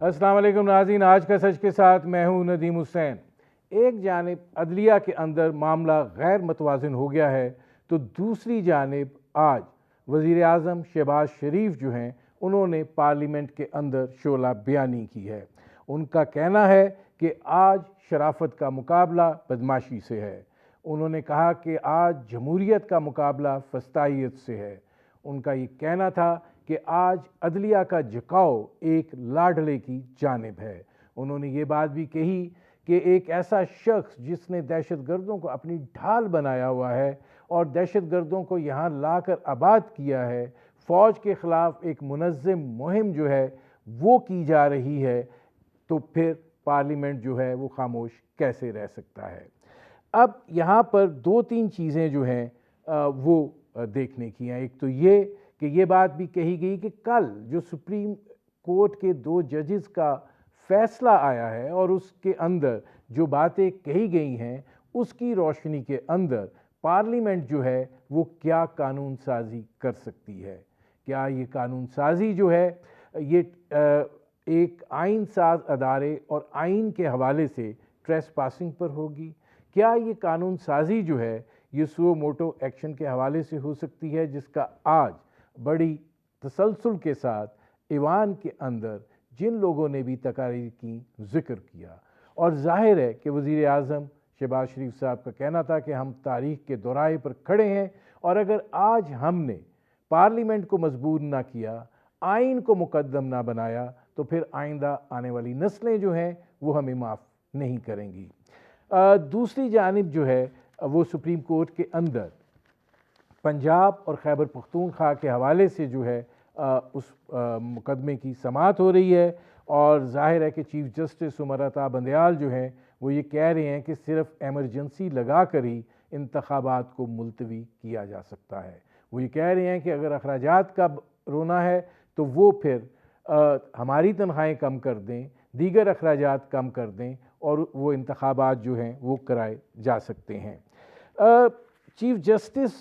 अस्सलाम वालेकुम नाज़रीन, आज का सच के साथ मैं हूं नदीम हुसैन। एक जानिब अदलिया के अंदर मामला गैर मतवाज़िन हो गया है तो दूसरी जानिब आज वज़ीर आज़म शहबाज शरीफ जो हैं उन्होंने पार्लियामेंट के अंदर शोला बयानी की है। उनका कहना है कि आज शराफत का मुकाबला बदमाशी से है। उन्होंने कहा कि आज जमहूरियत का मुकाबला फस्तायत से है। उनका ये कहना था कि आज अदलिया का झुकाव एक लाडले की जानिब है। उन्होंने ये बात भी कही कि एक ऐसा शख्स जिसने दहशतगर्दों को अपनी ढाल बनाया हुआ है और दहशतगर्दों को यहाँ लाकर आबाद किया है, फ़ौज के ख़िलाफ़ एक मुनज़्ज़म मुहिम जो है वो की जा रही है, तो फिर पार्लियामेंट जो है वो खामोश कैसे रह सकता है। अब यहाँ पर दो तीन चीज़ें जो हैं वो देखने की हैं। एक तो ये कि ये बात भी कही गई कि कल जो सुप्रीम कोर्ट के दो जजेस का फैसला आया है और उसके अंदर जो बातें कही गई हैं उसकी रोशनी के अंदर पार्लियामेंट जो है वो क्या कानून साजी कर सकती है। क्या ये कानून साजी जो है ये एक आइन साज अदारे और आइन के हवाले से ट्रेस पासिंग पर होगी? क्या ये कानून साजी जो है ये सुओ मोटो एक्शन के हवाले से हो सकती है, जिसका आज बड़ी तसलसल के साथ ईवान के अंदर जिन लोगों ने भी तकारीर की जिक्र किया। और जाहिर है कि वज़ीर आज़म शहबाज शरीफ साहब का कहना था कि हम तारीख के दोराहे पर खड़े हैं और अगर आज हमने पार्लियामेंट को मजबूर ना किया, आइन को मुकद्दम ना बनाया, तो फिर आइंदा आने वाली नस्लें जो हैं वो हमें माफ़ नहीं करेंगी। दूसरी जानिब जो है वो सुप्रीम कोर्ट के अंदर पंजाब और खैबर पख्तूनख्वा के हवाले से जो है उस मुकदमे की समाअत हो रही है और जाहिर है कि चीफ जस्टिस उमर अता बंदयाल जो हैं वो ये कह रहे हैं कि सिर्फ एमरजेंसी लगा कर ही इंतखाबात को मुलतवी किया जा सकता है। वो ये कह रहे हैं कि अगर अखराजात का रोना है तो वो फिर हमारी तनख्वाहें कम कर दें, दीगर अखराजात कम कर दें और वो इंतखाबात जो हैं वो कराए जा सकते हैं। चीफ जस्टिस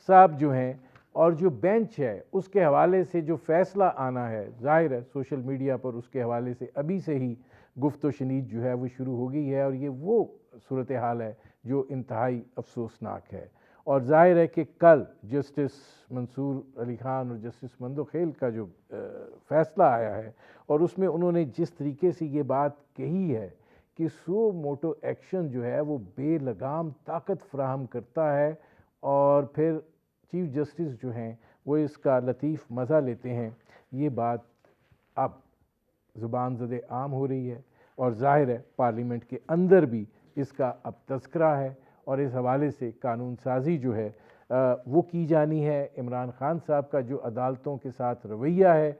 साहब जो हैं और जो बेंच है उसके हवाले से जो फ़ैसला आना है, ज़ाहिर है सोशल मीडिया पर उसके हवाले से अभी से ही गुफ्त व शनीद जो है वो शुरू हो गई है और ये वो सूरत हाल है जो इंतहाई अफसोसनाक है। और ज़ाहिर है कि कल जस्टिस मंसूर अली ख़ान और जस्टिस मंदोखेल का जो फ़ैसला आया है और उसमें उन्होंने जिस तरीके से ये बात कही है कि सो मोटो एक्शन जो है वो बेलगाम ताकत फ्राहम करता है और फिर चीफ जस्टिस जो हैं वो इसका लतीफ़ मज़ा लेते हैं, ये बात अब ज़ुबान ज़दे आम हो रही है और ज़ाहिर है पार्लियामेंट के अंदर भी इसका अब तज़किरा है और इस हवाले से कानून साजी जो है वो की जानी है। इमरान खान साहब का जो अदालतों के साथ रवैया है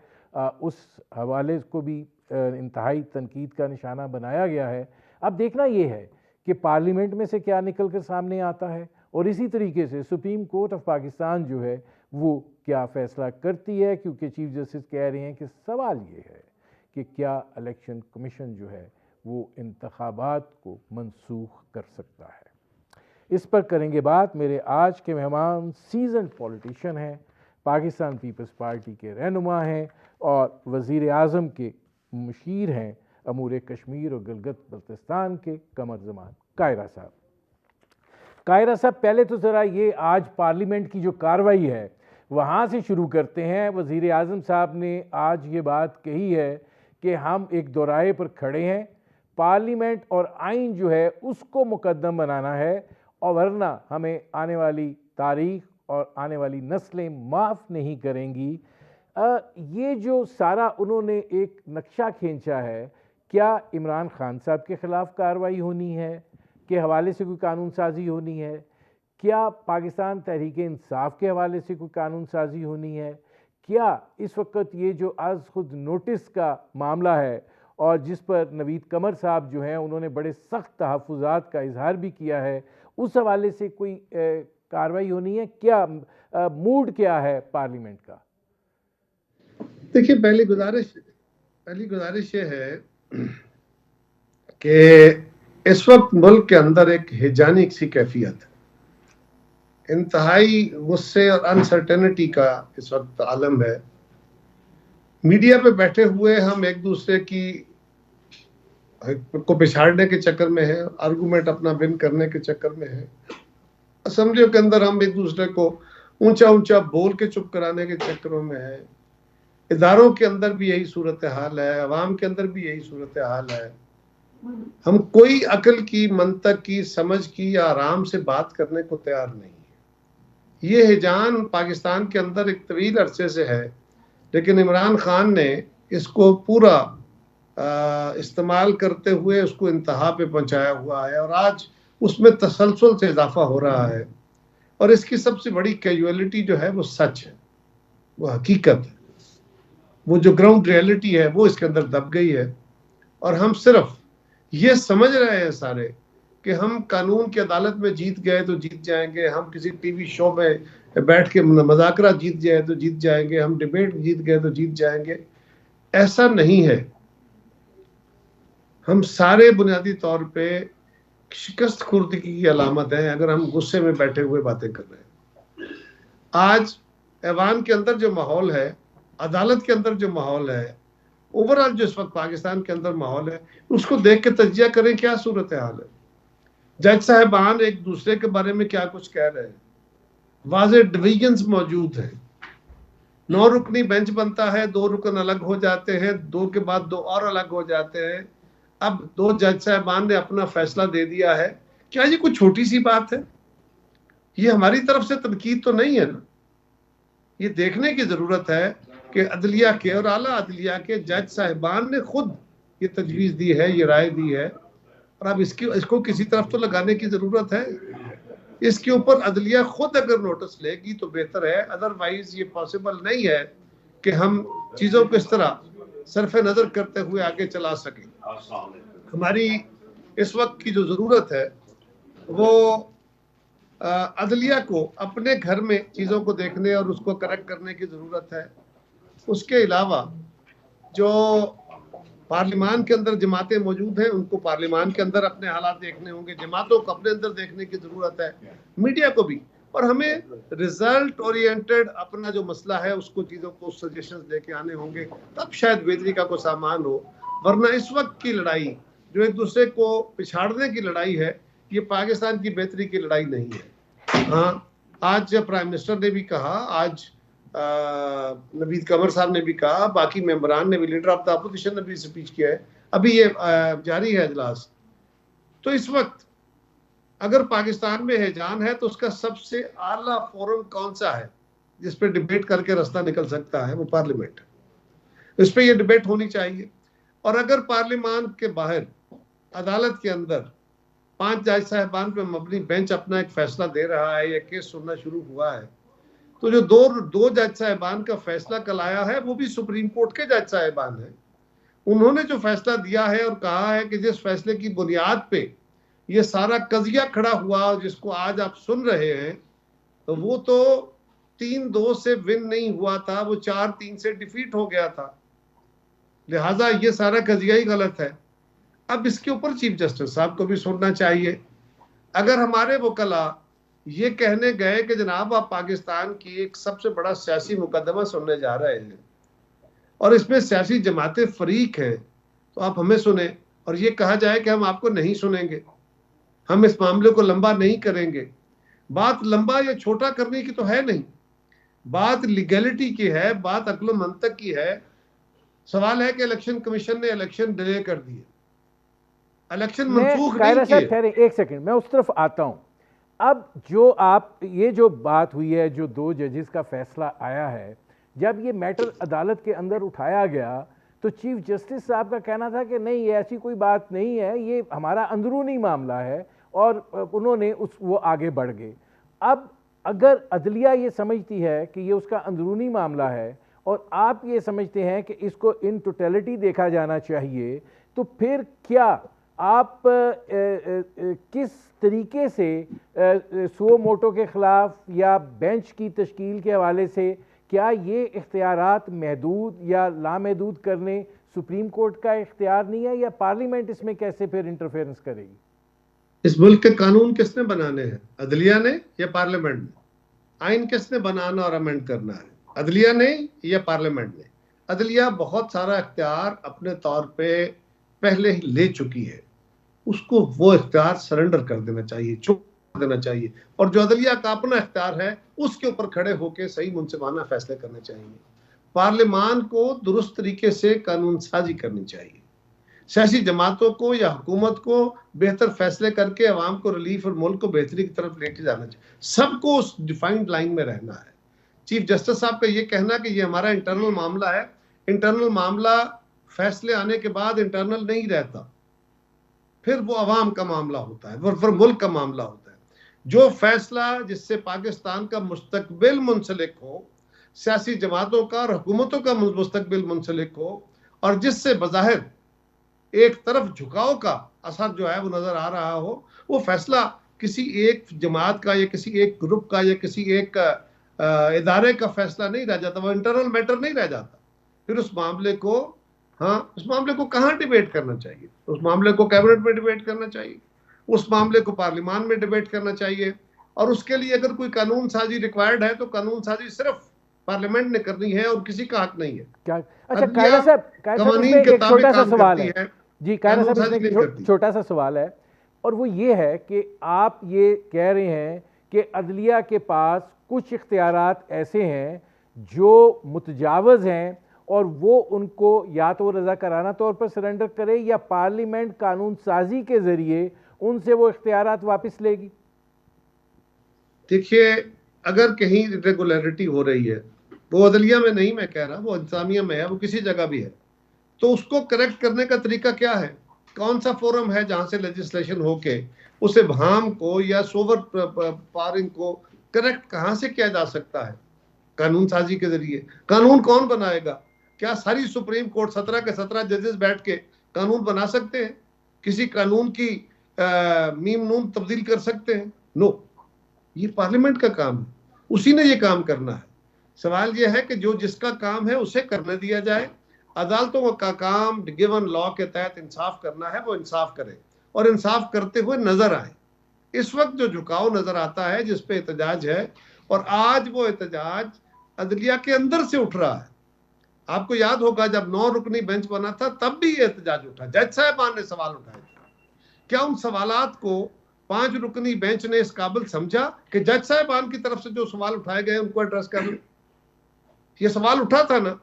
उस हवाले को भी इंतहाई तनकीद का निशाना बनाया गया है। अब देखना ये है कि पार्लियामेंट में से क्या निकल कर सामने आता है और इसी तरीके से सुप्रीम कोर्ट ऑफ पाकिस्तान जो है वो क्या फ़ैसला करती है, क्योंकि चीफ जस्टिस कह रहे हैं कि सवाल ये है कि क्या इलेक्शन कमीशन जो है वो इंतखाबात को मनसूख कर सकता है। इस पर करेंगे बात। मेरे आज के मेहमान सीजन पॉलिटिशियन हैं, पाकिस्तान पीपल्स पार्टी के रहनुमा हैं और वज़ीर आज़म के मुशीर हैं अमूर कश्मीर और गिलगित बल्तिस्तान के कमर ज़मान कायरा साहब। कायरा साहब, पहले तो ज़रा ये आज पार्लियामेंट की जो कार्रवाई है वहाँ से शुरू करते हैं। वज़ीर आज़म साहब ने आज ये बात कही है कि हम एक दोराहे पर खड़े हैं, पार्लियामेंट और आइन जो है उसको मुकद्दम बनाना है और वरना हमें आने वाली तारीख और आने वाली नस्लें माफ़ नहीं करेंगी। ये जो सारा उन्होंने एक नक्शा खींचा है, क्या इमरान खान साहब के ख़िलाफ़ कार्रवाई होनी है के हवाले से कोई कानून साजी होनी है? क्या पाकिस्तान तहरीक इंसाफ के हवाले से कोई कानून साजी होनी है? क्या इस वक्त ये जो आज खुद नोटिस का मामला है और जिस पर नवीद कमर साहब जो हैं उन्होंने बड़े सख्त तहफ़्फ़ुज़ात का इजहार भी किया है, उस हवाले से कोई कार्रवाई होनी है? क्या मूड क्या है पार्लियामेंट का? देखिए, पहली गुजारिश ये है कि इस वक्त मुल्क के अंदर एक हिजानी सी कैफियत है, इंतहाई गुस्से और अनसर्टेनिटी का इस वक्त आलम है। मीडिया पे बैठे हुए हम एक दूसरे की को पिछाड़ने के चक्कर में है, आर्गुमेंट अपना विन करने के चक्कर में है, असेंबलियों के अंदर हम एक दूसरे को ऊंचा ऊंचा बोल के चुप कराने के चक्करों में है, इदारों के अंदर भी यही सूरत हाल है, अवाम के अंदर भी यही सूरत हाल है। हम कोई अकल की, मंतक की, समझ की या आराम से बात करने को तैयार नहीं है। ये हिजान पाकिस्तान के अंदर एक तवील अरसे से है, लेकिन इमरान खान ने इसको पूरा इस्तेमाल करते हुए उसको इंतहा पे पहुंचाया हुआ है और आज उसमें तसलसल से इजाफा हो रहा है। और इसकी सबसे बड़ी कैजुअलिटी जो है वो सच है, वो हकीकत है, वो जो ग्राउंड रियलिटी है वो इसके अंदर दब गई है। और हम सिर्फ ये समझ रहे हैं सारे कि हम कानून की अदालत में जीत गए तो जीत जाएंगे, हम किसी टीवी शो में बैठ के मजाकरा जीत जाए तो जीत जाएंगे, हम डिबेट जीत गए तो जीत जाएंगे। ऐसा नहीं है। हम सारे बुनियादी तौर पे शिकस्त खुर्दगी की अलामत है अगर हम गुस्से में बैठे हुए बातें कर रहे हैं। आज ऐवान के अंदर जो माहौल है, अदालत के अंदर जो माहौल है, ओवरऑल जो इस वक्त पाकिस्तान के अंदर माहौल है, उसको देख के तज्जिया करें क्या सूरत हाल है। जज साहिबान एक दूसरे के बारे में क्या कुछ कह रहे हैं, वाज़े डिवीजन्स मौजूद हैं। 9 रुकनी बेंच बनता है, 2 रुकन अलग हो जाते हैं, 2 के बाद 2 और अलग हो जाते हैं। अब 2 जज साहिबान ने अपना फैसला दे दिया है। क्या ये कोई छोटी सी बात है? ये हमारी तरफ से तनकीद तो नहीं है ना। ये देखने की जरूरत है कि अदलिया के और आला अदलिया के जज साहिबान ने खुद ये तजवीज़ दी है, ये राय दी है, और अब इसको किसी तरफ तो लगाने की जरूरत है। इसके ऊपर अदलिया खुद अगर नोटिस लेगी तो बेहतर है, अदरवाइज ये पॉसिबल नहीं है कि हम चीज़ों को इस तरह सरफ नज़र करते हुए आगे चला सकें। हमारी इस वक्त की जो ज़रूरत है वो अदलिया को अपने घर में चीज़ों को देखने और उसको करेक्ट करने की ज़रूरत है। उसके अलावा जो पार्लिमान के अंदर जमातें मौजूद हैं, उनको पार्लिमान के अंदर अपने हालात देखने होंगे, जमातों को अपने अंदर देखने की ज़रूरत है, मीडिया को भी। और हमें रिजल्ट ओरिएंटेड अपना जो मसला है उसको चीज़ों को सजेशंस लेके आने होंगे, तब शायद बेहतरी का कोई सामान हो। वरना इस वक्त की लड़ाई जो एक दूसरे को पिछाड़ने की लड़ाई है, ये पाकिस्तान की बेहतरी की लड़ाई नहीं है। हाँ, आज प्राइम मिनिस्टर ने भी कहा, आज नवीद कमर साहब ने भी कहा, बाकी मेंबरान ने भी, लीडर ऑफ द अपोजिशन ने भी स्पीच किया है, अभी ये जारी है इजलास। तो इस वक्त अगर पाकिस्तान में हैजान है तो उसका सबसे आला फोरम कौन सा है जिस पे डिबेट करके रास्ता निकल सकता है? वो पार्लियामेंट है। इस पे ये डिबेट होनी चाहिए। और अगर पार्लियामान के बाहर अदालत के अंदर 5 जज साहिबान पे मबनी बेंच अपना एक फैसला दे रहा है या केस सुनना शुरू हुआ है, तो जो दो जज साहिबान का फैसला कल आया है वो भी सुप्रीम कोर्ट के जज साहिबान हैं। उन्होंने जो फैसला दिया है और कहा है कि जिस फैसले की बुनियाद पे ये सारा कजिया खड़ा हुआ जिसको आज आप सुन रहे हैं, तो वो तो 3-2 से विन नहीं हुआ था, वो 4-3 से डिफीट हो गया था। लिहाजा ये सारा कजिया ही गलत है। अब इसके ऊपर चीफ जस्टिस साहब को भी सुनना चाहिए। अगर हमारे वकला ये कहने गए कि जनाब आप पाकिस्तान की एक सबसे बड़ा सियासी मुकदमा सुनने जा रहे हैं और इसमें सियासी जमातें फरीक हैं, तो आप हमें सुने, और ये कहा जाए कि हम आपको नहीं सुनेंगे, हम इस मामले को लंबा नहीं करेंगे। बात लंबा या छोटा करने की तो है नहीं, बात लीगैलिटी की है, बात अक्ल मंतक की है। सवाल है कि इलेक्शन कमीशन ने इलेक्शन डिले कर दिए, इलेक्शन मनसूख नहीं किए। ठहरे एक सेकंड, मैं उस तरफ आता हूं। अब जो आप ये जो बात हुई है, जो 2 जजेस का फैसला आया है, जब ये मैटर अदालत के अंदर उठाया गया तो चीफ जस्टिस साहब का कहना था कि नहीं, ये ऐसी कोई बात नहीं है, ये हमारा अंदरूनी मामला है, और उन्होंने वो आगे बढ़ गए। अब अगर अदलिया ये समझती है कि ये उसका अंदरूनी मामला है और आप ये समझते हैं कि इसको इन टोटलिटी देखा जाना चाहिए, तो फिर क्या आप किस तरीके से सुओ मोटो के ख़िलाफ़ या बेंच की तश्कील के हवाले से, क्या ये इख्तियारात महदूद या लामहदूद करने सुप्रीम कोर्ट का इख्तियार नहीं है, या पार्लियामेंट इसमें कैसे फिर इंटरफेरेंस करेगी? इस मुल्क के कानून किसने बनाने हैं, अदलिया ने या पार्लियामेंट ने? आइन किसने बनाना और अमेंड करना है, अदलिया ने या पार्लियामेंट ने? अदलिया बहुत सारा इख्तियार अपने तौर पे पहले ही ले चुकी है, उसको वो इख्तियार सरेंडर कर देना चाहिए, छोड़ देना चाहिए, और जो अदलिया का अपना इख्तियार है उसके ऊपर खड़े होकर सही मुनसिफाना फैसले करने चाहिए। पार्लियामान को दुरुस्त तरीके से कानून साजी करनी चाहिए, सियासी जमातों को या हुकूमत को बेहतर फैसले करके अवाम को रिलीफ और मुल्क को बेहतरी की तरफ लेके जाना चाहिए। सबको उस डिफाइंड लाइन में रहना है। चीफ जस्टिस साहब का ये कहना कि ये हमारा इंटरनल मामला है, इंटरनल मामला फैसले आने के बाद इंटरनल नहीं रहता, फिर वो अवाम का मामला होता है, फिर मुल्क का मामला होता है। जो फैसला जिससे पाकिस्तान का मुस्तकबिल मुंसलिक हो, सियासी जमातों का और हुकूमतों का मुस्तकबिल मुंसलिक हो, और जिससे बज़ाहिर एक तरफ झुकाव का असर जो है वो नजर आ रहा हो, वो फैसला किसी एक जमात का या किसी एक ग्रुप का या किसी एक इदारे का फैसला नहीं रह जाता, वो इंटरनल मैटर नहीं रह जाता। फिर उस मामले को कहाँ डिबेट करना चाहिए? उस मामले को कैबिनेट में डिबेट करना चाहिए, उस मामले को पार्लियामान में डिबेट करना चाहिए, और उसके लिए अगर कोई कानून साजी रिक्वायर्ड है तो कानून साजी सिर्फ पार्लियामेंट ने करनी है और किसी का हक नहीं है। क्या अच्छा कायरा साहब, कवानीन के एक छोटा सा काम सवाल करती है जी, कायरा कानून साहब साजी नहीं इसमें करती। छोटा सा सवाल है, और वो ये है कि आप ये कह रहे हैं कि अदलिया के पास कुछ इख्तियारात ऐसे हैं जो मुतजावज़ हैं और वो उनको या तो रज़ाकाराना तौर पर सरेंडर करे या पार्लियामेंट कानून साजी के ज़रिए उनसे वो इख्तियारात वापस लेगी। देखिए, अगर कहीं इरेगुलरिटी हो रही है, वो अदलिया में नहीं मैं कह रहा, वो इंतजामिया में है, वो किसी जगह भी है, तो उसको करेक्ट करने का तरीका क्या है? कौन सा फोरम है जहां से लेजिस्लेशन होके उसे भाम को या सोवर पारिंग को करेक्ट कहां से किया जा सकता है? कानून साजी के जरिए। कानून कौन बनाएगा? क्या सारी सुप्रीम कोर्ट 17 के 17 जजेस बैठ के कानून बना सकते हैं? किसी कानून की मीम नून तब्दील कर सकते हैं? नो, ये पार्लियामेंट का काम है, उसी ने ये काम करना है। सवाल यह है कि जो जिसका काम है उसे करने दिया जाए। अदालतों का काम गिवन लॉ के तहत इंसाफ करना है, वो इंसाफ करे और इंसाफ करते हुए नजर आए। इस वक्त जो झुकाव नजर आता है, जिस पे एहतजाज है, और आज वो एहतजाज अदलिया के अंदर से उठ रहा है। आपको याद होगा जब 9 रुकनी बेंच बना था तब भी ये एहतजाज उठा, जज साहबान ने सवाल उठाए थे। क्या उन सवालात को 5 रुकनी बेंच ने इस काबिल समझा कि जज साहबान की तरफ से जो सवाल उठाए गए उनको एड्रेस कर लें? ये सवाल उठा था ना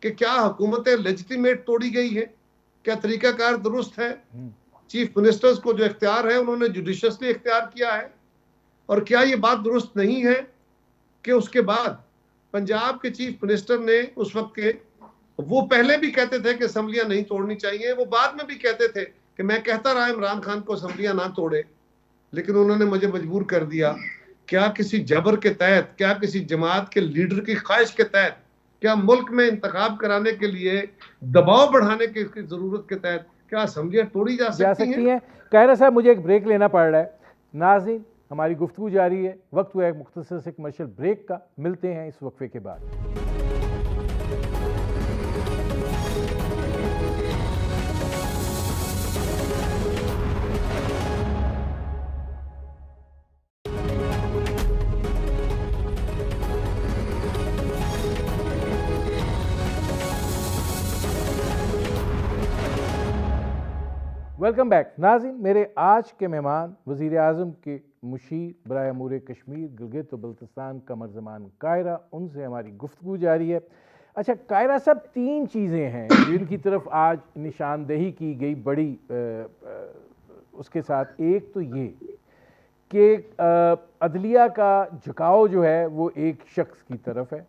कि क्या हुकूमतें लेजिटिमेट तोड़ी गई है, क्या तरीकाकार दुरुस्त है, चीफ मिनिस्टर्स को जो इख्तियार है उन्होंने जुडिशियसली इख्तियार किया है, और क्या ये बात दुरुस्त नहीं है कि उसके बाद पंजाब के चीफ मिनिस्टर ने उस वक्त के, वो पहले भी कहते थे कि असम्बलियां नहीं तोड़नी चाहिए, वो बाद में भी कहते थे कि मैं कहता रहा इमरान खान को असम्बलियां ना तोड़े, लेकिन उन्होंने मुझे मजबूर कर दिया। क्या किसी जबर के तहत, क्या किसी जमात के लीडर की ख्वाहिश के तहत, क्या मुल्क में इंतखाब कराने के लिए दबाव बढ़ाने की जरूरत के तहत क्या असम्बलियां तोड़ी जा सकती हैं? कायरा साहब, मुझे एक ब्रेक लेना पड़ रहा है। नाज़रीन, हमारी गुफ्तगू जारी है, वक्त हुआ है मुख्तसर से कमर्शियल ब्रेक का। मिलते हैं इस वक्फे के बाद। वेलकम बैक नाज़रीन। मेरे आज के मेहमान वज़ीर आज़म के मुशीर बराए अमूर कश्मीर गिलगित और बल्तिस्तान कमर ज़मान कायरा, उनसे हमारी गुफ्तगू जारी है। अच्छा कायरा साहब, 3 चीज़ें हैं जिनकी तरफ आज निशानदेही की गई बड़ी उसके साथ। एक तो ये कि अदलिया का झुकाव जो है वो एक शख्स की तरफ है।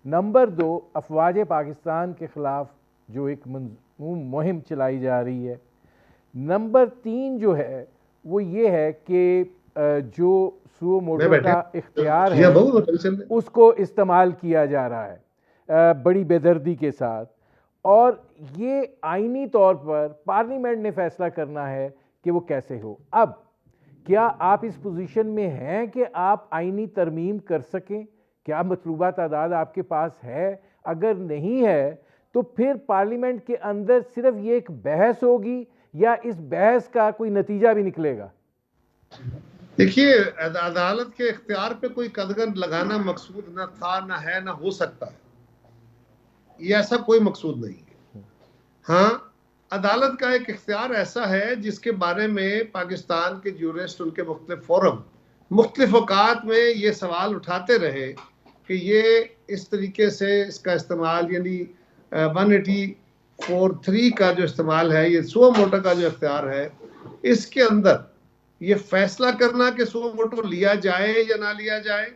नंबर 2, अफवाज पाकिस्तान के ख़िलाफ़ जो एक मुहिम चलाई जा रही है। नंबर 3 जो है वो ये है कि जो सुओ मोटो का इख्तियार है उसको इस्तेमाल किया जा रहा है बड़ी बेदर्दी के साथ, और ये आईनी तौर पर पार्लियामेंट ने फैसला करना है कि वो कैसे हो। अब क्या आप इस पोजीशन में हैं कि आप आईनी तरमीम कर सकें? क्या मतलूबा तादाद आपके पास है? अगर नहीं है तो फिर पार्लियामेंट के अंदर सिर्फ ये एक बहस होगी या इस बहस का कोई नतीजा भी निकलेगा? देखिए, अदालत के इख्तियार पे कोई कदगन लगाना मकसूद न था, न है, न हो सकता है। ये ऐसा कोई मकसूद नहीं है। हाँ, अदालत का एक इख्तियार ऐसा है जिसके बारे में पाकिस्तान के ज्यूरिस्ट उनके मुख्तलिफ फोरम मुख्तलिफ औकात में ये सवाल उठाते रहे कि ये इस तरीके से इसका इस्तेमाल, यानी 184(3) का जो इस्तेमाल है, ये सुओ मोटो का जो इख्तियार है, इसके अंदर ये फैसला करना कि सुओ मोटो लिया जाए या ना लिया जाए,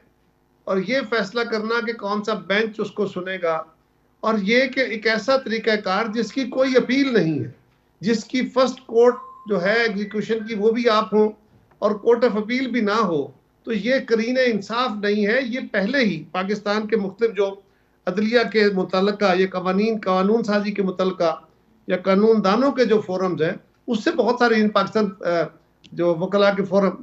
और ये फैसला करना कि कौन सा बेंच उसको सुनेगा, और ये कि एक ऐसा तरीकाकार जिसकी कोई अपील नहीं है, जिसकी फर्स्ट कोर्ट जो है एग्जीक्यूशन की वो भी आप हो और कोर्ट ऑफ अपील भी ना हो, तो ये करीने इंसाफ नहीं है। ये पहले ही पाकिस्तान के मुख्तलिफ जो अदलिया के मुतल्लिका, ये कानून साजी के मुतल्लिका या कानून दानों के जो फोरम्स हैं, उससे बहुत सारे इन पाकिस्तान जो वकला के फोरम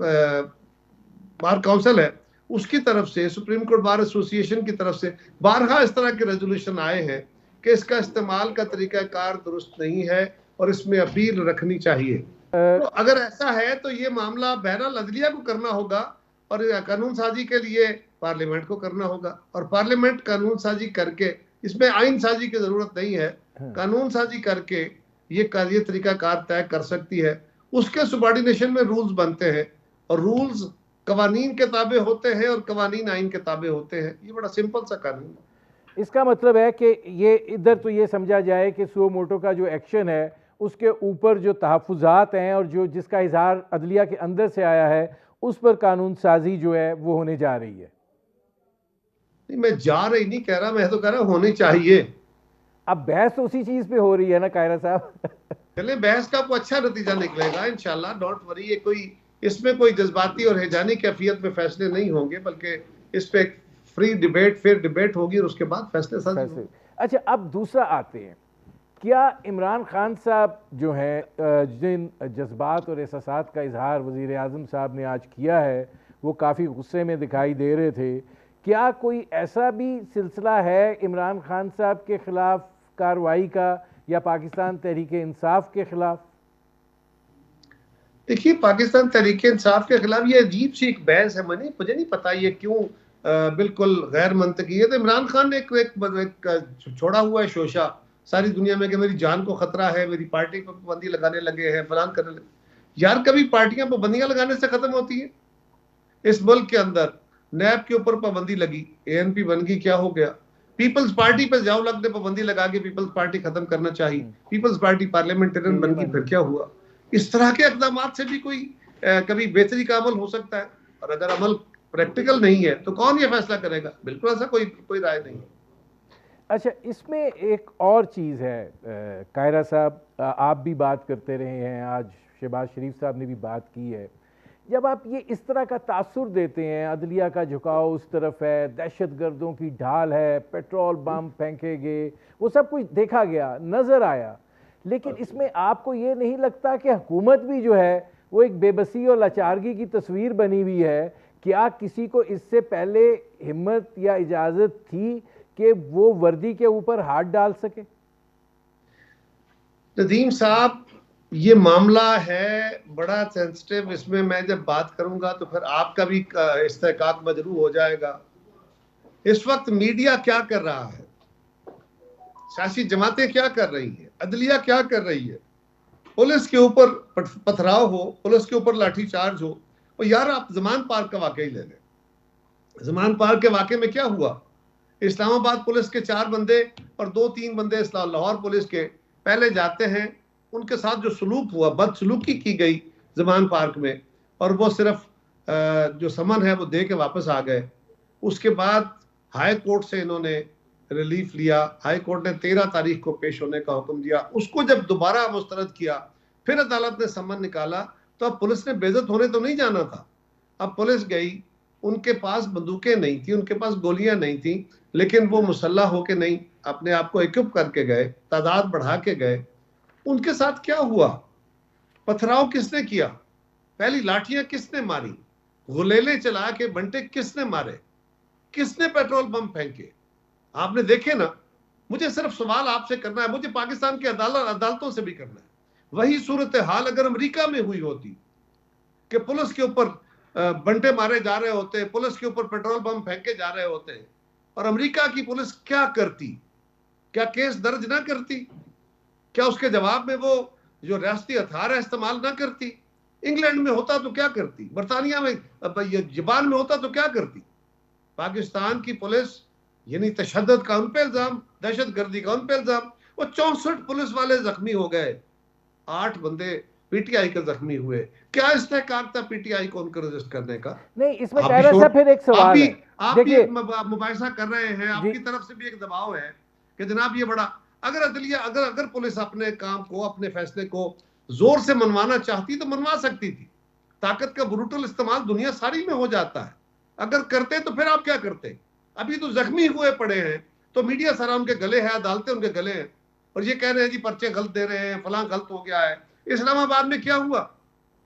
बार काउंसिल है उसकी तरफ से, सुप्रीम कोर्ट बार एसोसिएशन की तरफ से बारहा इस तरह के रेजोल्यूशन आए हैं कि इसका इस्तेमाल का तरीकाकार दुरुस्त नहीं है और इसमें अपील रखनी चाहिए। तो अगर ऐसा है तो ये मामला बहरहाल अदलिया को करना होगा और कानून साजी के लिए पार्लियामेंट को करना होगा, और पार्लियामेंट कानून साजी करके, इसमें आइन साजी की जरूरत नहीं है, कानून साजी करके ये तरीकाकार तय कर सकती है। उसके सुबॉर्डिनेशन में रूल्स बनते हैं, और रूल्स कवानीन के ताबे होते हैं और कवानीन आइन के ताबे होते हैं। ये बड़ा सिंपल सा कानून है। इसका मतलब है कि ये इधर तो ये समझा जाए कि सुओ मोटो का जो एक्शन है उसके ऊपर जो तहफ़्फ़ुज़ात हैं और जो जिसका इजहार अदलिया के अंदर से आया है उस पर कानून साजी जो है वो होने जा रही है। नहीं, मैं जा रही नहीं कह रहा, मैं तो कह रहा होनी चाहिए। अब बहस तो उसी चीज पे हो रही है ना कायरा साहब। चले, बहस का कोई अच्छा नतीजा निकलेगा इंशाल्लाह, डोंट वरी। ये कोई, इसमें कोई जज्बाती और हैजानी कैफियत में फैसले नहीं होंगे, बल्कि इस पे फ्री डिबेट, फिर डिबेट होगी और उसके बाद फैसले साझी होंगे। अच्छा, अब दूसरा आते हैं, क्या इमरान खान साहब जो हैं, जिन जज्बात और एहसासात का इजहार वज़ीर आज़म साहब ने आज किया है वो काफ़ी गुस्से में दिखाई दे रहे थे, क्या कोई ऐसा भी सिलसिला है इमरान खान साहब के ख़िलाफ़ कार्रवाई का या पाकिस्तान तहरीक इंसाफ के ख़िलाफ़? देखिए, पाकिस्तान तहरीक इंसाफ के खिलाफ ये अजीब सी एक बहस है। मुझे नहीं पता ये क्यों बिल्कुल गैर मंतकी है। तो इमरान खान ने एक छोड़ा हुआ है शोशा सारी दुनिया में कि मेरी जान को खतरा है, मेरी पार्टी पर पाबंदी लगाने लगे हैं, फलान करने लगे। यार, कभी पार्टियां पाबंदियां लगाने से खत्म होती है? इस मुल्क के अंदर नैब के ऊपर पाबंदी लगी, ANP बन गई, क्या हो गया? पीपल्स पार्टी पर जाओ लगने पाबंदी लगा के पीपल्स पार्टी खत्म करना चाहिए, पीपल्स पार्टी पार्लियामेंटेरियन बन गई, फिर क्या हुआ? इस तरह के इक़दाम से भी कोई कभी बेहतरी का अमल हो सकता है, और अगर अमल प्रैक्टिकल नहीं है तो कौन ये फैसला करेगा? बिल्कुल ऐसा कोई राय नहीं है। अच्छा, इसमें एक और चीज़ है कायरा साहब, आप भी बात करते रहे हैं, आज शहबाज शरीफ साहब ने भी बात की है, जब आप ये इस तरह का तासुर देते हैं, अदलिया का झुकाव उस तरफ है, दहशत गर्दों की ढाल है, पेट्रोल बम फेंकेंगे, वो सब कुछ देखा गया, नज़र आया, लेकिन इसमें आपको ये नहीं लगता कि हुकूमत भी जो है वो एक बेबसी और लाचारगी की तस्वीर बनी हुई है? क्या किसी को इससे पहले हिम्मत या इजाज़त थी कि वो वर्दी के ऊपर हाथ डाल सके? नदीम साहब, ये मामला है बड़ा सेंसिटिव, इसमें मैं जब बात करूंगा तो फिर आपका भी इस्तेहकाक मजरू हो जाएगा। इस वक्त मीडिया क्या कर रहा है, सियासी जमातें क्या कर रही हैं, अदलिया क्या कर रही है, पुलिस के ऊपर पथराव हो, पुलिस के ऊपर लाठीचार्ज हो। और यार, आप जमान पार्क का वाकई ले लें। जमान पार्क के वाकये में क्या हुआ? इस्लामाबाद पुलिस के 4 बंदे और 2-3 बंदे लाहौर पुलिस के पहले जाते हैं, उनके साथ जो सलूक हुआ, बदसलूकी की गई जमान पार्क में, और वो सिर्फ जो समन है वो दे के वापस आ गए। उसके बाद हाई कोर्ट से इन्होंने रिलीफ लिया, हाई कोर्ट ने 13 तारीख को पेश होने का हुक्म दिया। उसको जब दोबारा मुस्तरद किया, फिर अदालत ने समन निकाला, तो अब पुलिस ने बेइज्जत होने तो नहीं जाना था। अब पुलिस गई, उनके पास बंदूकें नहीं थी, उनके पास गोलियां नहीं थी, लेकिन वो मुसल्लह होके नहीं, अपने आप को इक्विप करके गए, तादाद बढ़ा के गए। उनके साथ क्या हुआ? पथराव किसने किया? पहली लाठियां किसने मारी? गुलेले चला के बंटे किसने मारे? किसने पेट्रोल बम फेंके? आपने देखे ना। मुझे सिर्फ सवाल आपसे करना है, मुझे पाकिस्तान की अदालतों से भी करना है। वही सूरत हाल अगर अमेरिका में हुई होती कि पुलिस के ऊपर बंटे मारे जा रहे होते, पुलिस के ऊपर पेट्रोल बम फेंके जा रहे होते, और अमेरिका की पुलिस क्या करती क्या केस दर्ज ना करती? क्या उसके जवाब में वो जो रियासती हथियार है इस्तेमाल ना करती? इंग्लैंड में होता तो क्या करती? बरतानिया में, जापान में होता तो क्या करती? पाकिस्तान की पुलिस यानी तशद्दुद का उन पे इल्जाम, दहशतगर्दी का उन पे इल्जाम, वो 64 पुलिस वाले जख्मी हो गए, 8 बंदे पीटीआई के जख्मी हुए। क्या इस्तेहकाक था पीटीआई को उनको रजिस्ट करने का? नहीं, इसमें आप भी कायरा साहब फिर एक सवाल है, आप भी देखिए एक मुबाहिसा कर रहे हैं, आपकी तरफ से भी एक दबाव है कि जनाब ये बड़ा, अगर अदलिया अगर पुलिस अपने काम को, अपने फैसले को जोर से मनवाना चाहती तो मनवा सकती थी। ताकत का ब्रूटल इस्तेमाल दुनिया सारी में हो जाता है, अगर करते तो फिर आप क्या करते? अभी तो जख्मी हुए पड़े हैं, तो मीडिया सारा उनके गले है, अदालतें उनके गले हैं, और ये कह रहे हैं जी पर्चे गलत दे रहे हैं, फलां गलत हो गया है। इस्लामाबाद में क्या हुआ?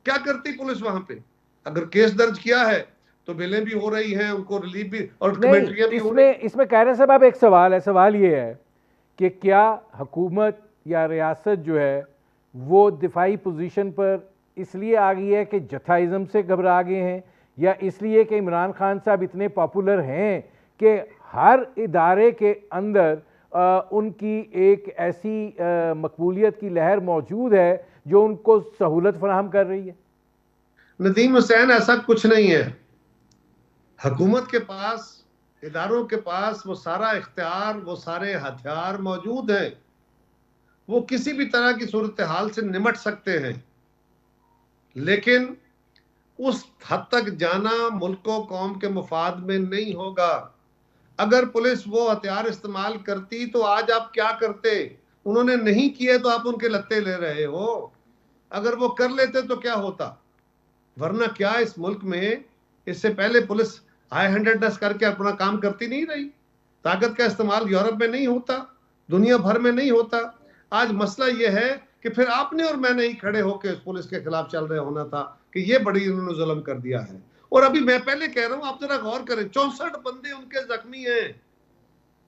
क्या करती पुलिस वहां पे? अगर केस दर्ज किया है तो बेलें भी हो रही हैं, उनको रिलीफ भी और कमेंट्रियां भी हो रही हैं। इसमें कायरा साहब अब एक सवाल है, सवाल ये है कि क्या हुकूमत या रियासत जो है वो दिफाई पोजीशन पर इसलिए आ गई है कि जथाइज़म से घबरा गए हैं, या इसलिए कि इमरान खान साहब इतने पॉपुलर हैं कि हर इदारे के अंदर उनकी एक ऐसी मकबूलियत की लहर मौजूद है जो उनको सहूलत फराहम कर रही है? नदीम हुसैन, ऐसा कुछ नहीं है। हुकूमत के पास, इदारों के पास वो सारा इख्तियार, वो सारे हथियार मौजूद हैं, वो किसी भी तरह की सूरत हाल से निमट सकते हैं, लेकिन उस हद तक जाना मुल्क व कौम के मुफाद में नहीं होगा। अगर पुलिस वो हथियार इस्तेमाल करती तो आज आप क्या करते? उन्होंने नहीं किए तो आप उनके लत्ते ले रहे हो। अगर वो कर लेते तो क्या होता? वरना क्या इस मुल्क में इससे पहले पुलिस हाई हैंडेडनेस करके अपना काम करती नहीं रही? ताकत का इस्तेमाल यूरोप में नहीं होता, दुनिया भर में नहीं होता। आज मसला यह है कि फिर आपने और मैंने ही खड़े होकर पुलिस के खिलाफ चल रहे होना था कि ये बड़ी इन्होंने जुल्म कर दिया है। और अभी मैं पहले कह रहा हूं, आप जरा गौर करें, 64 बंदे उनके जख्मी हैं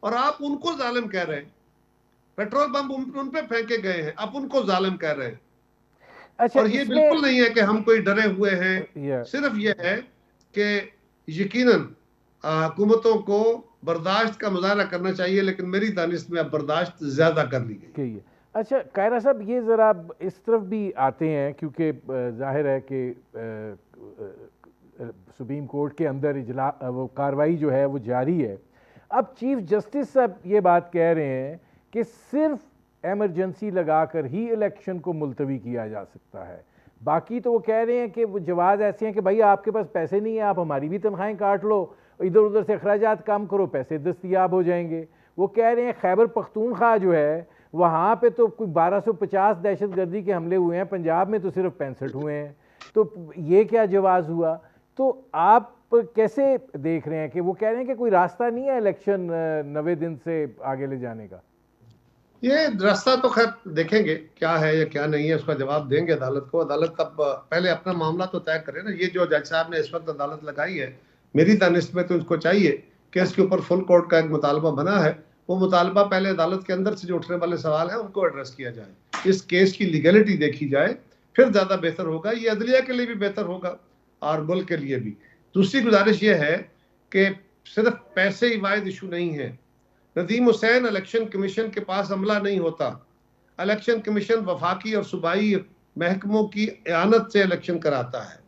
और आप उनको जालिम कह रहे हैं। पेट्रोल बम उन पे फेंके गए हैं, आप उनको जालिम कह रहे हैं। अच्छा, और ये बिल्कुल नहीं है कि हम कोई डरे हुए हैं, सिर्फ ये है कि यकीनन हुकूमतों को बर्दाश्त का मुजाहरा करना चाहिए, लेकिन मेरी दानिश में अब बर्दाश्त ज्यादा कर ली गई। अच्छा कायरा साहब, ये ज़रा इस तरफ भी आते हैं, क्योंकि जाहिर है कि सुप्रीम कोर्ट के अंदर वो कार्रवाई जो है वो जारी है। अब चीफ जस्टिस साहब ये बात कह रहे हैं कि सिर्फ एमरजेंसी लगाकर ही इलेक्शन को मुलतवी किया जा सकता है। बाकी तो वो कह रहे हैं कि वो जवाब ऐसे हैं कि भाई आपके पास पैसे नहीं है, आप हमारी भी तनख्वाहें काट लो, इधर उधर से अखराजात कम करो, पैसे दस्तयाब हो जाएंगे। वो कह रहे हैं खैबर पख्तूनख्वा जो है वहाँ पे तो कोई 1250 दहशतगर्दी के हमले हुए हैं, पंजाब में तो सिर्फ 65 हुए हैं, तो ये क्या जवाब हुआ? तो आप कैसे देख रहे हैं कि वो कह रहे हैं कि कोई रास्ता नहीं है इलेक्शन 90 दिन से आगे ले जाने का? ये रास्ता तो खैर देखेंगे क्या है या क्या नहीं है, उसका जवाब देंगे अदालत को। अदालत तब पहले अपना मामला तो तय करे ना। ये जो जज साहब ने इस वक्त अदालत लगाई है, मेरी दानिश में तो उसको चाहिए कि इसके ऊपर फुल कोर्ट का एक मुतालबा बना है, वो मुतालबा पहले अदालत के अंदर से जो उठने वाले सवाल हैं उनको एड्रेस किया जाए, इस केस की लीगलिटी देखी जाए, फिर ज्यादा बेहतर होगा। ये अदलिया के लिए भी बेहतर होगा और मुल्क के लिए भी। दूसरी गुजारिश ये है कि सिर्फ पैसे ही वाहिद इशू नहीं है। नदीम हुसैन, इलेक्शन कमीशन के पास अमला नहीं होता। इलेक्शन कमीशन वफाकी और सूबाई महकमों की इआनत से इलेक्शन कराता है।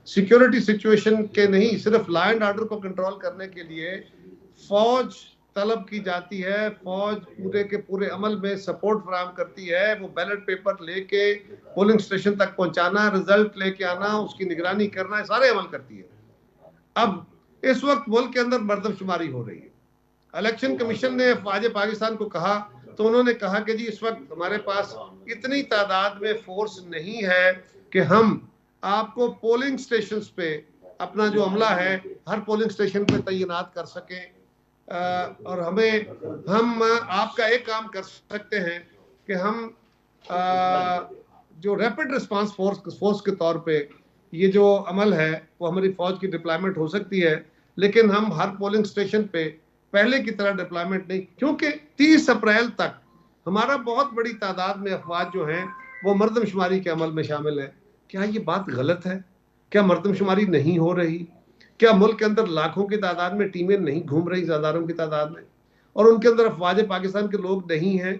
सिक्योरिटी सिचुएशन के नहीं, सिर्फ लॉ एंड ऑर्डर को कंट्रोल करने के लिए फौज तलब की जाती है। फौज पूरे के पूरे अमल में सपोर्ट फराहम करती है। वो बैलेट पेपर लेके पोलिंग स्टेशन तक पहुंचाना, रिजल्ट लेके आना, उसकी निगरानी करना, सारे अमल करती है। अब इस वक्त मुल्क के अंदर मर्दमशुमारी हो रही है। इलेक्शन कमीशन ने अफवाज पाकिस्तान को कहा तो उन्होंने कहा कि जी इस वक्त हमारे पास इतनी तादाद में फोर्स नहीं है कि हम आपको पोलिंग स्टेशन पे अपना जो अमला है हर पोलिंग स्टेशन पे तैनात कर सकें। और हम आपका एक काम कर सकते हैं कि हम जो रैपिड रिस्पांस फोर्स के तौर पे ये जो अमल है वो हमारी फौज की डिप्लॉयमेंट हो सकती है, लेकिन हम हर पोलिंग स्टेशन पे पहले की तरह डिप्लॉयमेंट नहीं, क्योंकि 30 अप्रैल तक हमारा बहुत बड़ी तादाद में अफवाज जो हैं वो मर्दमशुमारी के अमल में शामिल है। क्या ये बात गलत है? क्या मर्दमशुमारी नहीं हो रही? क्या मुल्क के अंदर लाखों की तादाद में टीमें नहीं घूम रही, हजारों की तादाद में? और उनके अंदर अफवाज पाकिस्तान के लोग नहीं हैं?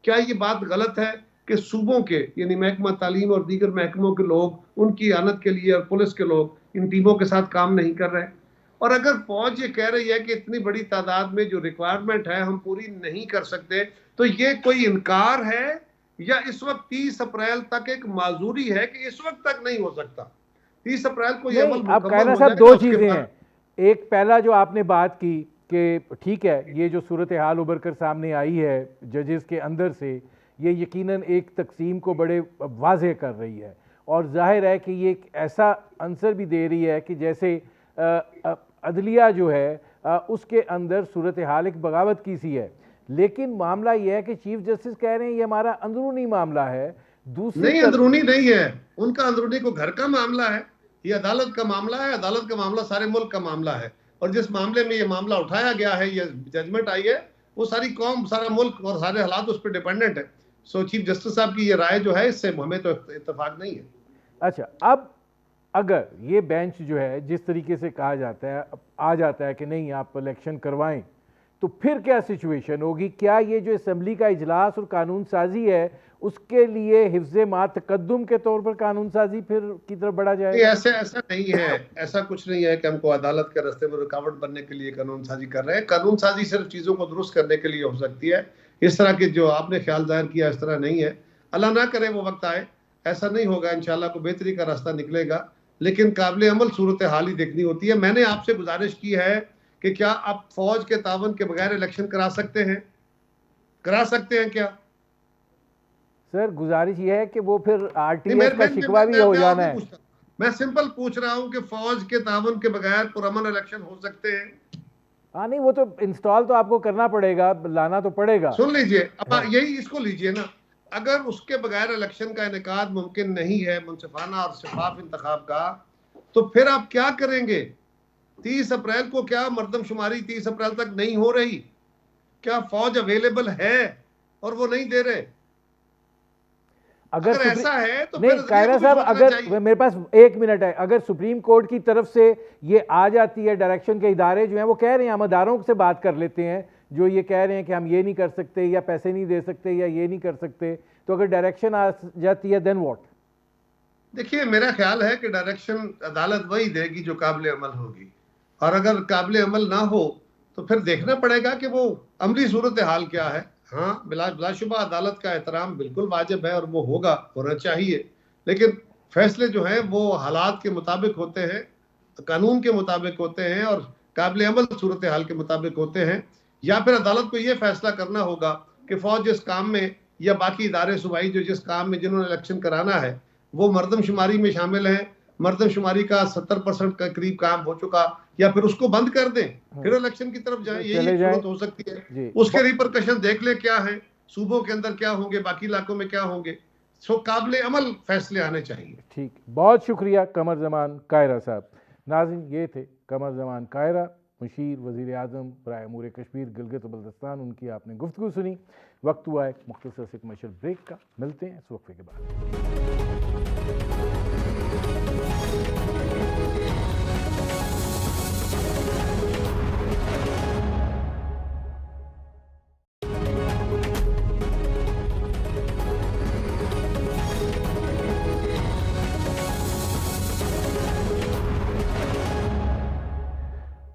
क्या ये बात गलत है कि सूबों के यानी महकमा तालीम और दीगर महकमों के लोग उनकी आनत के लिए और पुलिस के लोग इन टीमों के साथ काम नहीं कर रहे? और अगर फौज ये कह रही है कि इतनी बड़ी तादाद में जो रिक्वायरमेंट है हम पूरी नहीं कर सकते, तो ये कोई इनकार है या इस वक्त 30 अप्रैल तक एक माजूरी है कि इस वक्त तक नहीं हो सकता? 30 अप्रैल को ये अमल नहीं, अब मुकम्मल कायरा हो साहब जाएगा, दो उसके चीज़ें बाद हैं। एक पहला जो आपने बात की कि ठीक है, ये जो सूरत हाल उभर कर सामने आई है जजेस के अंदर से, ये यकीनन एक तकसीम को बड़े वाज़ेह कर रही है और जाहिर है कि ये एक ऐसा आंसर भी दे रही है कि जैसे अदलिया जो है उसके अंदर सूरत हाल एक बगावत की सी है। लेकिन मामला यह है कि चीफ जस्टिस कह रहे हैं ये हमारा अंदरूनी मामला है। दूसरी नहीं, अंदरूनी नहीं है, उनका अंदरूनी को घर का मामला है, ये अदालत का मामला है। अदालत का मामला सारे मुल्क का मामला है और जिस मामले में ये मामला उठाया गया है, ये जजमेंट आई है, वो सारी कौम, सारा मुल्क और सारे हालात उस पर डिपेंडेंट है। सो चीफ जस्टिस साहब की ये राय जो है, इससे हमें तो इत्तेफाक नहीं है। अच्छा, अब अगर ये बेंच जो है जिस तरीके से कहा जाता है, आ जाता है कि नहीं आप इलेक्शन करवाएं, तो फिर क्या सिचुएशन होगी? क्या ये जो असम्बली का इजलास और कानून साजी है उसके लिए हिफ्ज़े मा तकद्दुम के तौर पर कानून साजी फिर की तरफ बढ़ा जाएगा? ऐसा नहीं है, ऐसा कुछ नहीं है कि हमको अदालत के रास्ते में रुकावट बनने के लिए कानून साजी कर रहे हैं। कानून साजी सिर्फ चीजों को दुरुस्त करने के लिए हो सकती है। इस तरह के जो आपने ख्याल जाहिर किया इस तरह नहीं है। अल्लाह ना करे वो वक्त आए, ऐसा नहीं होगा, इंशाल्लाह को बेहतरी का रास्ता निकलेगा, लेकिन काबिल अमल सूरत हाल ही देखनी होती है। मैंने आपसे गुजारिश की है कि क्या आप फौज के तावन के बगैर इलेक्शन करा सकते हैं? करा सकते हैं क्या? सर गुजारिश ये है कि वो फिर आरटीएस का शिकवा भी हो जाना है। मैं सिंपल पूछ रहा हूं कि फौज के तावन के बगैर पुरअमन इलेक्शन हो सकते हैं? हाँ, नहीं वो तो इंस्टॉल तो आपको करना पड़ेगा, लाना तो पड़ेगा। सुन लीजिए, अब यही इसको लीजिए ना, अगर उसके बगैर इलेक्शन का इनेकाद मुमकिन नहीं है, मुनसिफाना और शफाफ इंतखाब का, तो फिर आप क्या करेंगे? 30 अप्रैल को क्या मर्दमशुमारी 30 अप्रैल तक नहीं हो रही? क्या फौज अवेलेबल है और वो नहीं दे रहे? अगर ऐसा है तो नहीं कायरा साहब, अगर मेरे पास 1 मिनट है, अगर सुप्रीम कोर्ट की तरफ से ये आ जाती है, डायरेक्शन के इदारे जो हैं वो कह रहे हैं, हम अदारों से बात कर लेते हैं जो ये कह रहे हैं कि हम ये नहीं कर सकते या पैसे नहीं दे सकते या ये नहीं कर सकते, तो अगर डायरेक्शन आ जाती है देन व्हाट? देखिए, मेरा ख्याल है कि डायरेक्शन अदालत वही देगी जो काबिल अमल होगी, और अगर काबिल अमल ना हो तो फिर देखना पड़ेगा कि वो अमली सूरत हाल क्या है। हाँ, बिलाशुबा अदालत का एहतराम बिल्कुल वाजिब है और वो होना चाहिए, लेकिन फैसले जो हैं वो हालात के मुताबिक होते हैं, कानून के मुताबिक होते हैं और काबिल अमल सूरत हाल के मुताबिक होते हैं। या फिर अदालत को ये फैसला करना होगा कि फौज जिस काम में या बाकी इदारे सूबाई जो जिस काम में जिन्होंने इलेक्शन कराना है वो मर्दमशुमारी में शामिल है, मर्दमशुमारी का 70% का करीब काम हो चुका, या फिर उसको बंद कर दें, फिर इलेक्शन की तरफ जाएं, यही सूरत हो सकती है। उसके रिपरकशन देख ले क्या है, सूबों के अंदर क्या होंगे, बाकी इलाकों में क्या होंगे। सो काबिल अमल फैसले आने चाहिए। ठीक, बहुत शुक्रिया कमर जमान कायरा साहब। नाज़रीन, ये थे कमर जमान कायरा, मुशीर वज़ीर आज़म बराए अमूर कश्मीर गिलगित बल्तिस्तान। उनकी आपने गुफ्तगू सुनी। वक्त हुआ एक मुख्तसर से कमर्शियल ब्रेक का, मिलते हैं इस वक्फे के बाद।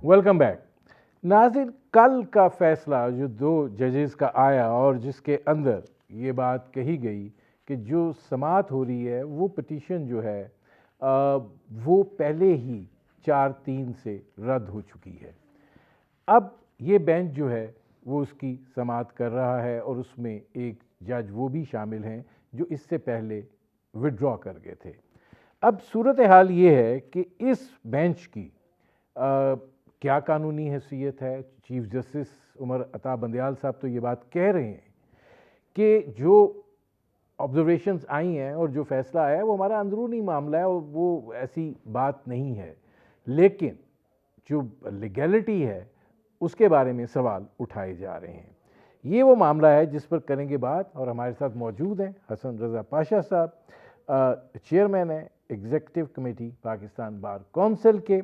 Welcome back. नाज़रीन, कल का फैसला जो 2 जजेस का आया और जिसके अंदर ये बात कही गई कि जो समाअत हो रही है वो पिटीशन जो है वो पहले ही 4-3 से रद्द हो चुकी है। अब ये बेंच जो है वो उसकी समाअत कर रहा है और उसमें एक जज वो भी शामिल हैं जो इससे पहले विड्रॉ कर गए थे। अब सूरत हाल ये है कि इस बेंच की क्या कानूनी हैसियत है? चीफ जस्टिस उमर अता बंदयाल साहब तो ये बात कह रहे हैं कि जो ऑब्जर्वेशंस आई हैं और जो फैसला आया है वो हमारा अंदरूनी मामला है और वो ऐसी बात नहीं है, लेकिन जो लीगैलिटी है उसके बारे में सवाल उठाए जा रहे हैं। ये वो मामला है जिस पर करेंगे बात, और हमारे साथ मौजूद हैं हसन रज़ा पाशा साहब, चेयरमैन है executive committee Pakistan bar council के।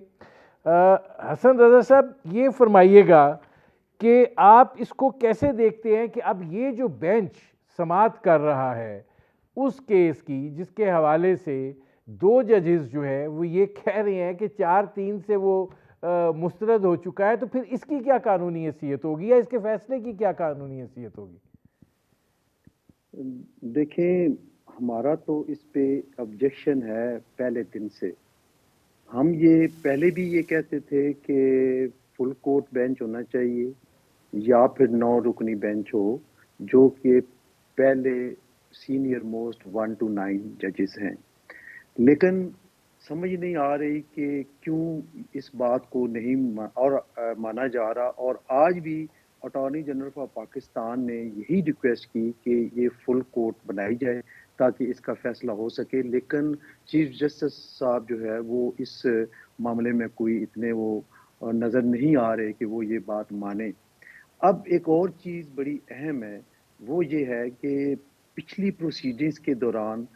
हसन रज़ा साहब, ये फरमाइएगा कि आप इसको कैसे देखते हैं कि अब ये जो बेंच समाअत कर रहा है उस केस की, जिसके हवाले से 2 जजेस जो है वो ये कह रहे हैं कि 4-3 से वो मुस्तरद हो चुका है, तो फिर इसकी क्या कानूनी हैसियत होगी या इसके फैसले की क्या कानूनी हैसियत होगी? देखें, हमारा तो इस पे ऑब्जेक्शन है पहले दिन से। हम ये पहले भी ये कहते थे कि फुल कोर्ट बेंच होना चाहिए या फिर 9 रुकनी बेंच हो, जो कि पहले सीनियर मोस्ट 1 to 9 जजेस हैं। लेकिन समझ नहीं आ रही कि क्यों इस बात को नहीं माना जा रहा, और आज भी अटॉर्नी जनरल ऑफ पाकिस्तान ने यही रिक्वेस्ट की कि ये फुल कोर्ट बनाई जाए ताकि इसका फैसला हो सके। लेकिन चीफ जस्टिस साहब जो है वो इस मामले में कोई इतने वो नज़र नहीं आ रहे कि वो ये बात माने। अब एक और चीज़ बड़ी अहम है, वो ये है कि पिछली प्रोसीडिंग्स के दौरान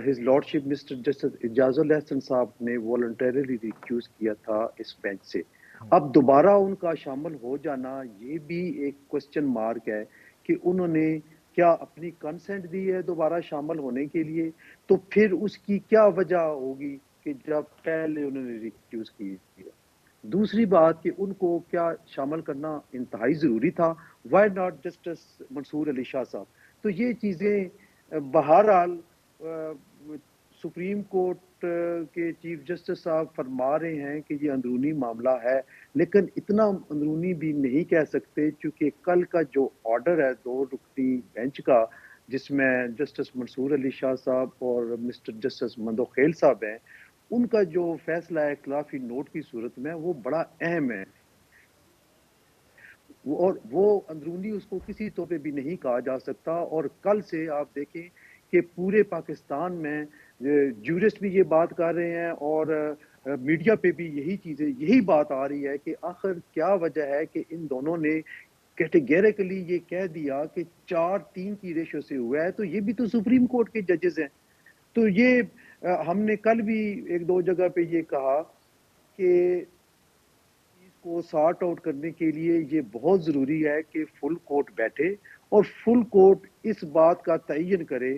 his lordship mister justice Ijazul Hasan साहब ने वॉलंटरीली रिक्यूज किया था इस बेंच से। अब दोबारा उनका शामिल हो जाना ये भी एक क्वेश्चन मार्क है कि उन्होंने क्या अपनी कंसेंट दी है दोबारा शामिल होने के लिए, तो फिर उसकी क्या वजह होगी कि जब पहले उन्होंने रिक्यूज किया। दूसरी बात कि उनको क्या शामिल करना इंतहाई ज़रूरी था, why not justice Mansoor Ali Shah साहब। तो ये चीज़ें बहरहाल सुप्रीम कोर्ट के चीफ जस्टिस साहब फरमा रहे हैं कि ये अंदरूनी मामला है, लेकिन इतना अंदरूनी भी नहीं कह सकते, क्योंकि कल का जो ऑर्डर है 2 रुकनी बेंच का, जिसमें जस्टिस मंसूर अली शाह साहब और मिस्टर जस्टिस मंदोखेल साहब हैं, उनका जो फैसला है खिलाफी नोट की सूरत में वो बड़ा अहम है। और वो अंदरूनी उसको किसी तौर पे भी नहीं कहा जा सकता। और कल से आप देखें कि पूरे पाकिस्तान में जूरिस्ट भी ये बात कर रहे हैं और मीडिया पे भी यही बात आ रही है कि आखिर क्या वजह है कि इन दोनों ने कैटेगरिकली ये कह दिया कि 4-3 की रेशो से हुआ है। तो ये भी तो सुप्रीम कोर्ट के जजेस हैं। तो ये हमने कल भी 1-2 जगह पे ये कहा कि को सॉर्ट आउट करने के लिए ये बहुत ज़रूरी है कि फुल कोर्ट बैठे और फुल कोर्ट इस बात का तयन करे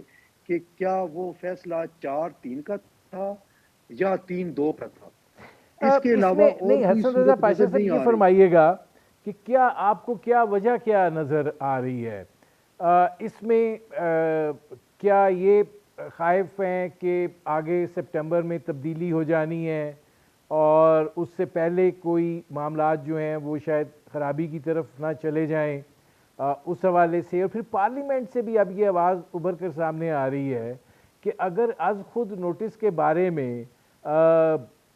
कि क्या वो फैसला 4-3 का था या 3-2 का था। इसके अलावा इसमें और नहीं, कोई हसन रजा सूरत पाशा नजर साहब नहीं ये आ रही। फरमाइएगा कि क्या आपको क्या वजह क्या नज़र आ रही है इसमें? क्या ये ख़ाइफ हैं कि आगे सितंबर में तब्दीली हो जानी है और उससे पहले कोई मामलात जो हैं वो शायद ख़राबी की तरफ ना चले जाएं, उस हवाले से? और फिर पार्लियामेंट से भी अब ये आवाज़ उभर कर सामने आ रही है कि अगर आज खुद नोटिस के बारे में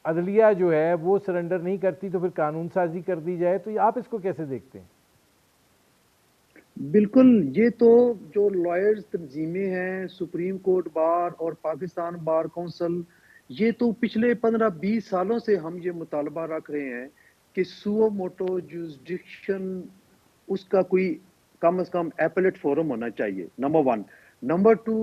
अदलिया जो है वो सरेंडर नहीं करती तो फिर कानून साजी कर दी जाए। तो आप इसको कैसे देखते हैं? बिल्कुल, ये तो जो लॉयर्स तंजीमें हैं, सुप्रीम कोर्ट बार और पाकिस्तान बार काउंसिल, ये तो पिछले 15-20 सालों से हम ये मुतालबा रख रहे हैं कि सुओ मोटो जुरिस्डिक्शन उसका कोई कम से कम एपेलेट फोरम होना चाहिए, नंबर 1। नंबर 2,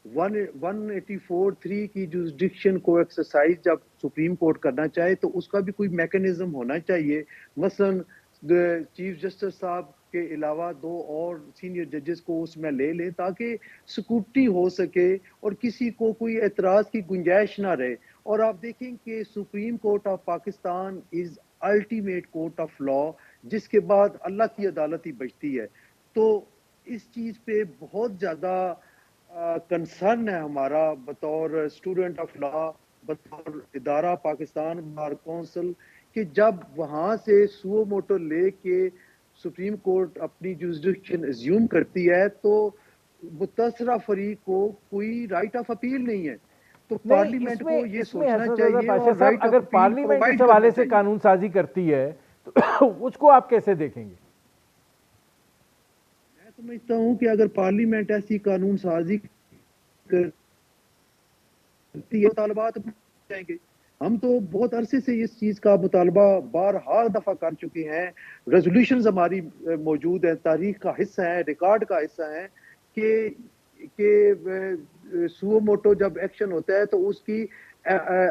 184(3) की जुरिस्डिक्शन को एक्सरसाइज जब सुप्रीम कोर्ट करना चाहे तो उसका भी कोई मैकेनिज्म होना चाहिए। मसलन चीफ जस्टिस साहब के अलावा 2 और सीनियर जजेस को उसमें ले लें ताकि स्क्रूटनी हो सके और किसी को कोई एतराज की गुंजाइश ना रहे। और आप देखें कि supreme court of Pakistan is ultimate court of law, जिसके बाद अल्लाह की अदालत ही बचती है। तो इस चीज़ पे बहुत ज़्यादा कंसर्न है हमारा बतौर स्टूडेंट ऑफ लॉ, बतौर इदारा पाकिस्तान बार काउंसिल, कि जब वहाँ से सुओ मोटो लेके सुप्रीम कोर्ट अपनी जुरिस्डिक्शन एज्यूम करती है तो मुतासरा फरीक को कोई राइट ऑफ अपील नहीं है। तो नहीं, पार्लियामेंट को ये इसमें सोचना हसन रजा चाहिए पाशा और साहब, राइट ऑफ अगर अपील पार्लियामेंट इस प्रोवाइड हवाले करना से चाहिए। कानून साजी करती है तो उसको आप कैसे देखेंगे? मैं समझता हूँ कि अगर पार्लियामेंट ऐसी कानून साजी करती है मुतालबात जाएंगे। हम तो बहुत अरसे से इस चीज का मुतालबा बारहा दफा कर चुके हैं। रेजोल्यूशन हमारी मौजूद है, तारीख का हिस्सा है, रिकॉर्ड का हिस्सा है कि सुओ मोटो जब एक्शन होता है तो उसकी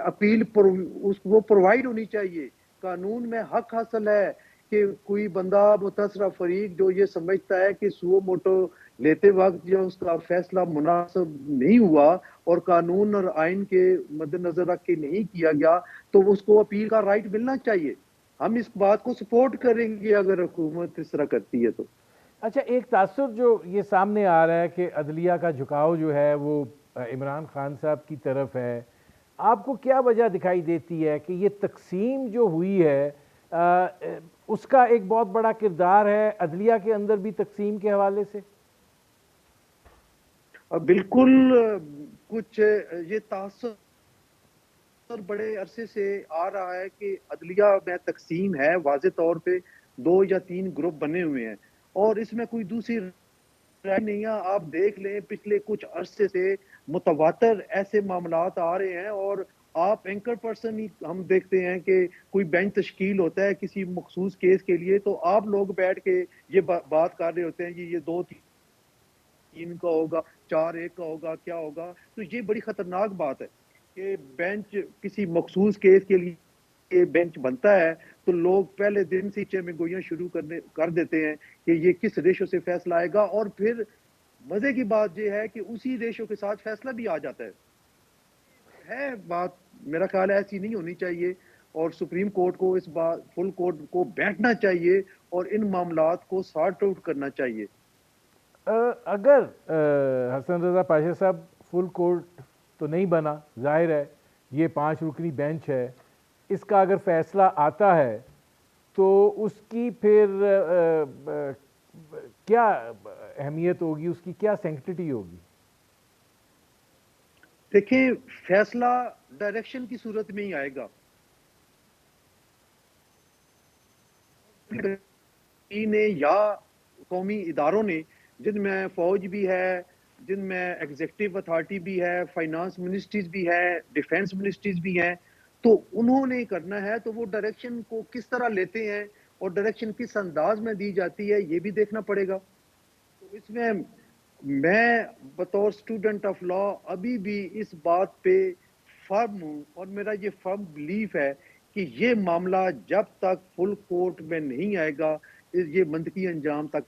अपील वो प्रोवाइड होनी चाहिए। कानून में हक हासिल है कि कोई बंदा मुतासरा फरीक जो ये समझता है कि सुओ मोटो लेते वक्त जो उसका फैसला मुनासिब नहीं हुआ और कानून और आइन के मद्देनजर रख के नहीं किया गया, तो उसको अपील का राइट मिलना चाहिए। हम इस बात को सपोर्ट करेंगे अगर हुकूमत इस तरह करती है तो। अच्छा, एक तासुर जो ये सामने आ रहा है कि अदलिया का झुकाव जो है वो इमरान खान साहब की तरफ है, आपको क्या वजह दिखाई देती है कि ये तकसीम जो हुई है उसका एक बहुत बड़ा किरदार है अदलिया के अंदर भी तकसीम के हवाले से? बिल्कुल, कुछ ये तासुर बड़े अरसे से आ रहा है कि अदलिया में तकसीम है, वाज़े तौर पे 2 या 3 ग्रुप बने हुए हैं और इसमें कोई दूसरी राय नहीं है। आप देख लें पिछले कुछ अरसे से मुतवातर ऐसे मामलात आ रहे हैं और आप एंकर पर्सन ही हम देखते हैं कि कोई बेंच तश्कील होता है किसी मखसूस केस के लिए, तो आप लोग बैठ के ये बात कर रहे होते हैं कि ये 2-3 का होगा, 4-1 का होगा, क्या होगा। तो ये बड़ी खतरनाक बात है कि बेंच किसी मखसूस केस के लिए बेंच बनता है तो लोग पहले दिन से में गोइयां शुरू कर देते हैं कि ये किस रेशो से फैसला आएगा और फिर मजे की बात ये है कि उसी रेशो के साथ फैसला भी आ जाता है बात मेरा ख्याल है ऐसी नहीं होनी चाहिए और सुप्रीम कोर्ट को इस बात फुल कोर्ट को बैठना चाहिए और इन मामलात को सॉर्ट आउट करना चाहिए। अगर हसन रज़ा पाशा साहब फुल कोर्ट तो नहीं बना, जाहिर है ये 5 रुकनी बेंच है, इसका अगर फैसला आता है तो उसकी फिर क्या अहमियत होगी, उसकी क्या सैंक्टिटी होगी? देखिए, फैसला डायरेक्शन की सूरत में ही आएगा। ने या कौमी इदारों ने, जिनमें फौज भी है, जिनमें एग्जीक्यूटिव अथॉरिटी भी है, फाइनेंस मिनिस्ट्रीज भी है, डिफेंस मिनिस्ट्रीज भी हैं, तो उन्होंने करना है तो वो डायरेक्शन को किस तरह लेते हैं और डायरेक्शन किस अंदाज में दी जाती है ये भी देखना पड़ेगा। तो इसमें मैं बतौर स्टूडेंट ऑफ लॉ अभी भी इस बात पे फर्म हूँ और मेरा ये फर्म बिलीफ है कि ये मामला जब तक फुल कोर्ट में नहीं आएगा ये मंतकी अंजाम तक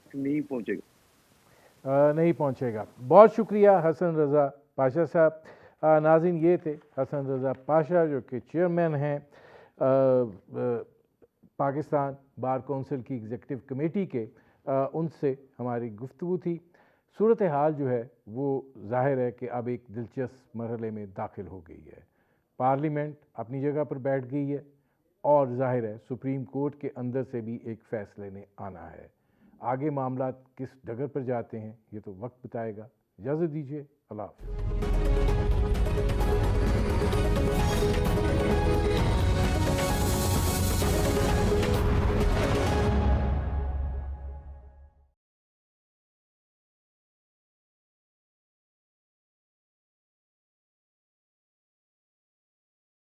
नहीं पहुंचेगा। नहीं पहुंचेगा। बहुत शुक्रिया हसन रज़ा पाशा साहब। नाज़रीन, ये थे हसन रज़ा पाशा जो कि चेयरमैन हैं पाकिस्तान बार कौंसिल की एग्जीक्यूटिव कमेटी के। उनसे हमारी गुफ्तगू थी। सूरत हाल जो है वो ज़ाहिर है कि अब एक दिलचस्प मरहले में दाखिल हो गई है। पार्लियामेंट अपनी जगह पर बैठ गई है और ज़ाहिर है सुप्रीम कोर्ट के अंदर से भी एक फ़ैसले ने आना है। आगे मामला किस डगर पर जाते हैं ये तो वक्त बताएगा। इजाज़त दीजिए, अल्लाह हाफ़िज़।